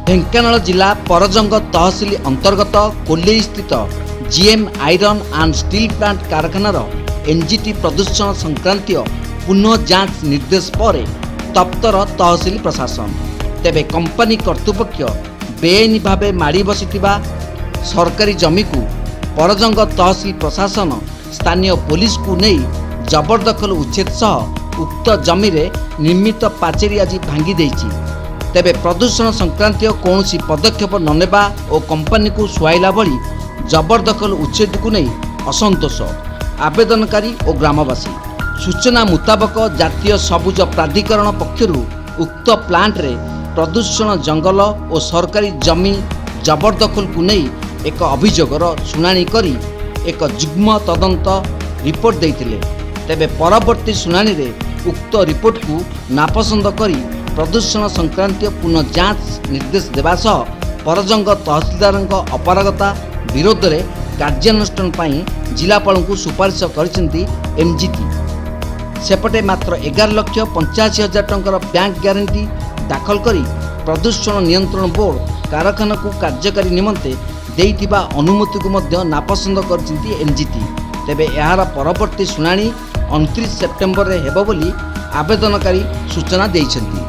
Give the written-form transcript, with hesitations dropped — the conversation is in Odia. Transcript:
ଢେଙ୍କାନାଳ ଜିଲ୍ଲା ପରଜଙ୍ଗ ତହସିଲ ଅନ୍ତର୍ଗତ କୋଲେଇ ସ୍ଥିତ GM iron and steel plant କାରଖାନାର ଏନ୍ଜିଟି ପ୍ରଦୂଷଣ ସଂକ୍ରାନ୍ତୀୟ ପୁନଃ ଯାଞ୍ଚ ନିର୍ଦ୍ଦେଶ ପରେ ତପ୍ତର ତହସିଲ ପ୍ରଶାସନ। ତେବେ କମ୍ପାନୀ କର୍ତ୍ତୃପକ୍ଷ ବେଆଇନ ଭାବେ ମାଡ଼ି ବସିଥିବା ସରକାରୀ ଜମିକୁ ପରଜଙ୍ଗ ତହସିଲ ପ୍ରଶାସନ ସ୍ଥାନୀୟ ପୋଲିସକୁ ନେଇ ଜବରଦଖଲ ଉଚ୍ଛେଦ ସହ ଉକ୍ତ ଜମିରେ ନିର୍ମିତ ପାଚେରୀ ଆଜି ଭାଙ୍ଗି ଦେଇଛି। ତେବେ ପ୍ରଦୂଷଣ ସଂକ୍ରାନ୍ତୀୟ କୌଣସି ପଦକ୍ଷେପ ନ ନେବା ଓ କମ୍ପାନୀକୁ ସୁହାଇଲା ଭଳି ଜବରଦଖଲ ଉଚ୍ଛେଦକୁ ନେଇ ଅସନ୍ତୋଷ ଆବେଦନକାରୀ ଓ ଗ୍ରାମବାସୀ। ସୂଚନା ମୁତାବକ ଜାତୀୟ ସବୁଜ ପ୍ରାଧିକରଣ ପକ୍ଷରୁ ଉକ୍ତ ପ୍ଲାଣ୍ଟରେ ପ୍ରଦୂଷଣ ଜଙ୍ଗଲ ଓ ସରକାରୀ ଜମି ଜବରଦଖଲକୁ ନେଇ ଏକ ଅଭିଯୋଗର ଶୁଣାଣି କରି ଏକ ଯୁଗ୍ମ ତଦନ୍ତ ରିପୋର୍ଟ ଦେଇଥିଲେ। ତେବେ ପରବର୍ତ୍ତୀ ଶୁଣାଣିରେ ଉକ୍ତ ରିପୋର୍ଟକୁ ନାପସନ୍ଦ କରି ପ୍ରଦୂଷଣ ସଂକ୍ରାନ୍ତୀୟ ପୁନଃ ଯାଞ୍ଚ ନିର୍ଦ୍ଦେଶ ଦେବା ସହ ପରଜଙ୍ଗ ତହସିଲଦାରଙ୍କ ଅପାରଗତା ବିରୋଧରେ କାର୍ଯ୍ୟାନୁଷ୍ଠାନ ପାଇଁ ଜିଲ୍ଲାପାଳଙ୍କୁ ସୁପାରିଶ କରିଛନ୍ତି ଏନ୍ଜିଟି। ସେପଟେ ମାତ୍ର 11,85,000 ଟଙ୍କାର ବ୍ୟାଙ୍କ ଗ୍ୟାରେଣ୍ଟି ଦାଖଲ କରି ପ୍ରଦୂଷଣ ନିୟନ୍ତ୍ରଣ ବୋର୍ଡ କାରଖାନାକୁ କାର୍ଯ୍ୟକାରୀ ନିମନ୍ତେ ଦେଇଥିବା ଅନୁମତିକୁ ମଧ୍ୟ ନାପସନ୍ଦ କରିଛନ୍ତି ଏନ୍ଜିଟି। ତେବେ ଏହାର ପରବର୍ତ୍ତୀ ଶୁଣାଣି 29 ସେପ୍ଟେମ୍ବରରେ ହେବ ବୋଲି ଆବେଦନକାରୀ ସୂଚନା ଦେଇଛନ୍ତି।